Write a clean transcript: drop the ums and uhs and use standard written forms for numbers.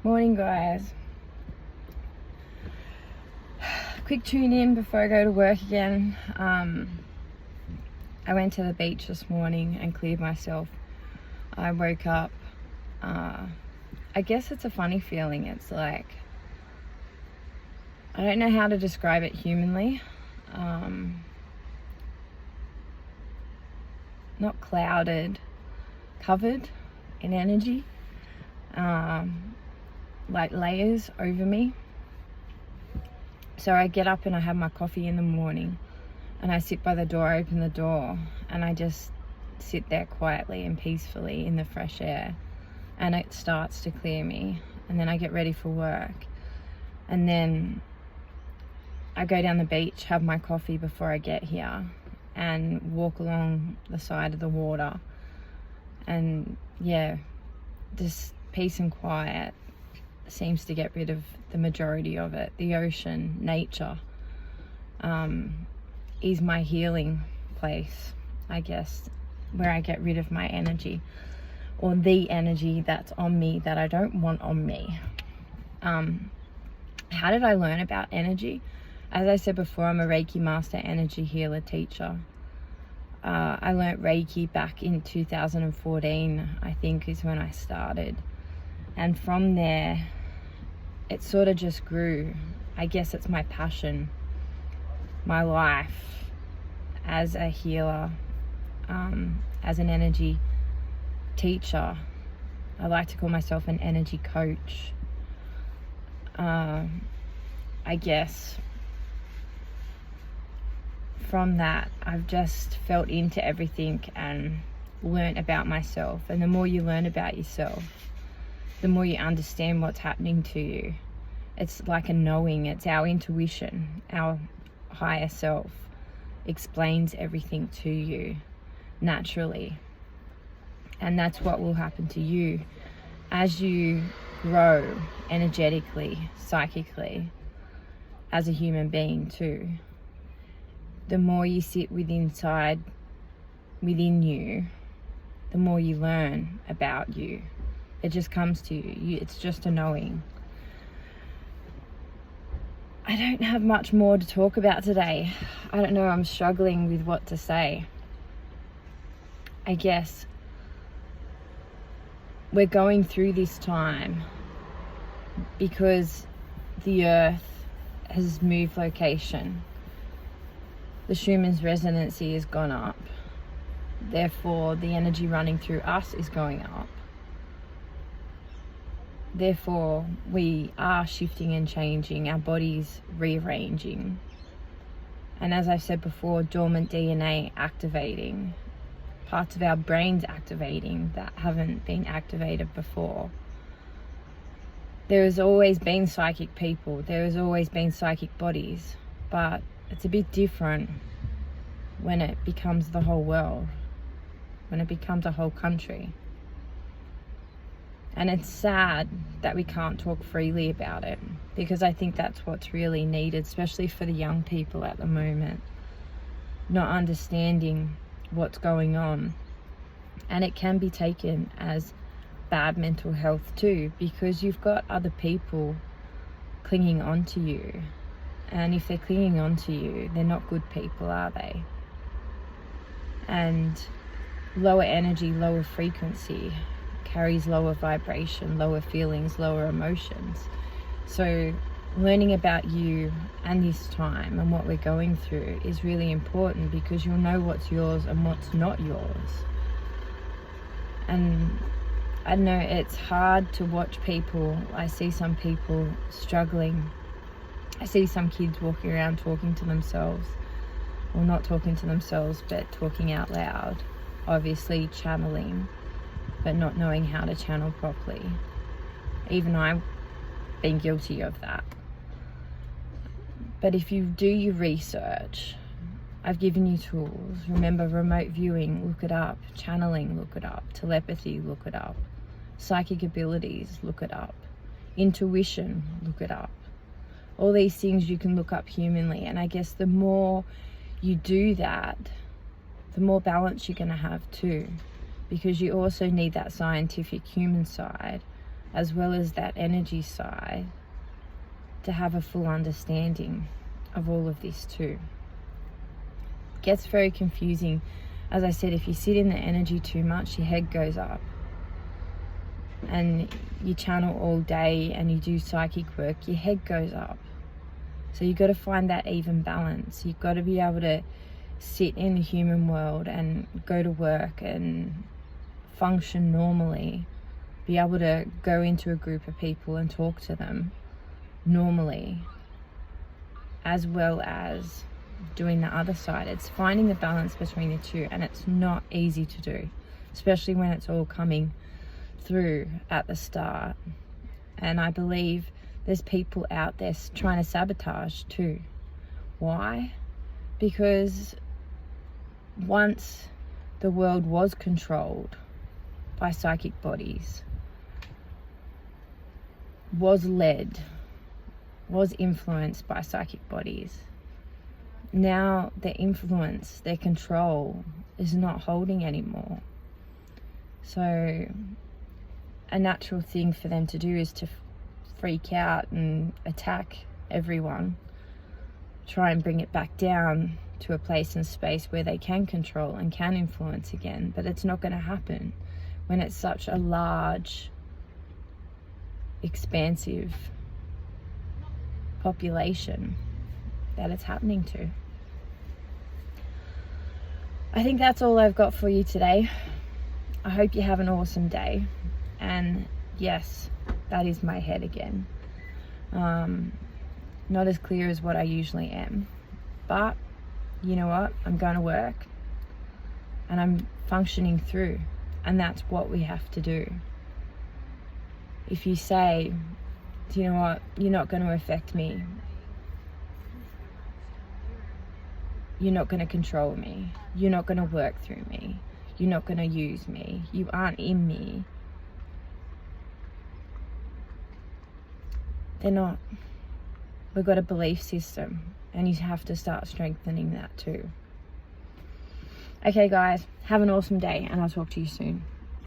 Morning, guys. Quick tune in before I go to work again. I went to the beach this morning and cleared myself. I woke up. I guess it's a funny feeling. It's like, I don't know how to describe it humanly. Not clouded, covered in energy. Like layers over me. So I get up and I have my coffee in the morning and I sit by the door, open the door, and I just sit there quietly and peacefully in the fresh air, and it starts to clear me. And then I get ready for work, and then I go down the beach, have my coffee before I get here, and walk along the side of the water, and yeah, just peace and quiet seems to get rid of the majority of it. The ocean, nature, is my healing place, I guess, where I get rid of my energy, or the energy that's on me that I don't want on me. How did I learn about energy? As I said before, I'm a Reiki master, energy healer, teacher. I learnt Reiki back in 2014, I think is when I started. And from there, it sort of just grew. I guess it's my passion, my life as a healer, as an energy teacher. I like to call myself an energy coach. I guess from that, I've just felt into everything and learnt about myself. And the more you learn about yourself, the more you understand what's happening to you. It's like a knowing. It's our intuition. Our higher self explains everything to you naturally. And that's what will happen to you as you grow energetically, psychically, as a human being too. The more you sit within you, the more you learn about you. It just comes to you. It's just a knowing. I don't have much more to talk about today. I don't know, I'm struggling with what to say. I guess we're going through this time because the earth has moved location. The Schumann's resonancy has gone up. Therefore, the energy running through us is going up. Therefore, we are shifting and changing, our bodies rearranging. And as I've said before, dormant DNA activating, parts of our brains activating that haven't been activated before. There has always been psychic people, there has always been psychic bodies, but it's a bit different when it becomes the whole world, when it becomes a whole country. And it's sad that we can't talk freely about it, because I think that's what's really needed, especially for the young people at the moment, not understanding what's going on. And it can be taken as bad mental health too, because you've got other people clinging on to you. And if they're clinging on to you, they're not good people, are they? And lower energy, lower frequency carries lower vibration, lower feelings, lower emotions. So learning about you and this time and what we're going through is really important, because you'll know what's yours and what's not yours. And I know it's hard to watch people. I see some people struggling. I see some kids walking around talking to themselves, or not talking to themselves, but talking out loud, obviously channeling, but not knowing how to channel properly. Even I've been guilty of that. But if you do your research, I've given you tools. Remember, remote viewing, look it up. Channeling, look it up. Telepathy, look it up. Psychic abilities, look it up. Intuition, look it up. All these things you can look up humanly. And I guess the more you do that, the more balance you're going to have too. Because you also need that scientific human side as well as that energy side, to have a full understanding of all of this too. It gets very confusing. As I said, if you sit in the energy too much, your head goes up. And you channel all day and you do psychic work, your head goes up. So you've got to find that even balance. You've got to be able to sit in the human world and go to work and function normally, be able to go into a group of people and talk to them normally, as well as doing the other side. It's finding the balance between the two, and it's not easy to do, especially when it's all coming through at the start. And I believe there's people out there trying to sabotage too. Why? Because once the world was controlled by psychic bodies, was led, was influenced by psychic bodies, now their influence, their control is not holding anymore. So a natural thing for them to do is to freak out and attack everyone, try and bring it back down to a place and space where they can control and can influence again. But it's not going to happen when it's such a large, expansive population that it's happening to. I think that's all I've got for you today. I hope you have an awesome day. And yes, that is my head again. Not as clear as what I usually am. But you know what? I'm going to work and I'm functioning through. And that's what we have to do. If you say, do you know what? You're not going to affect me. You're not going to control me. You're not going to work through me. You're not going to use me. You aren't in me. They're not. We've got a belief system, and you have to start strengthening that too. Okay guys, have an awesome day, and I'll talk to you soon.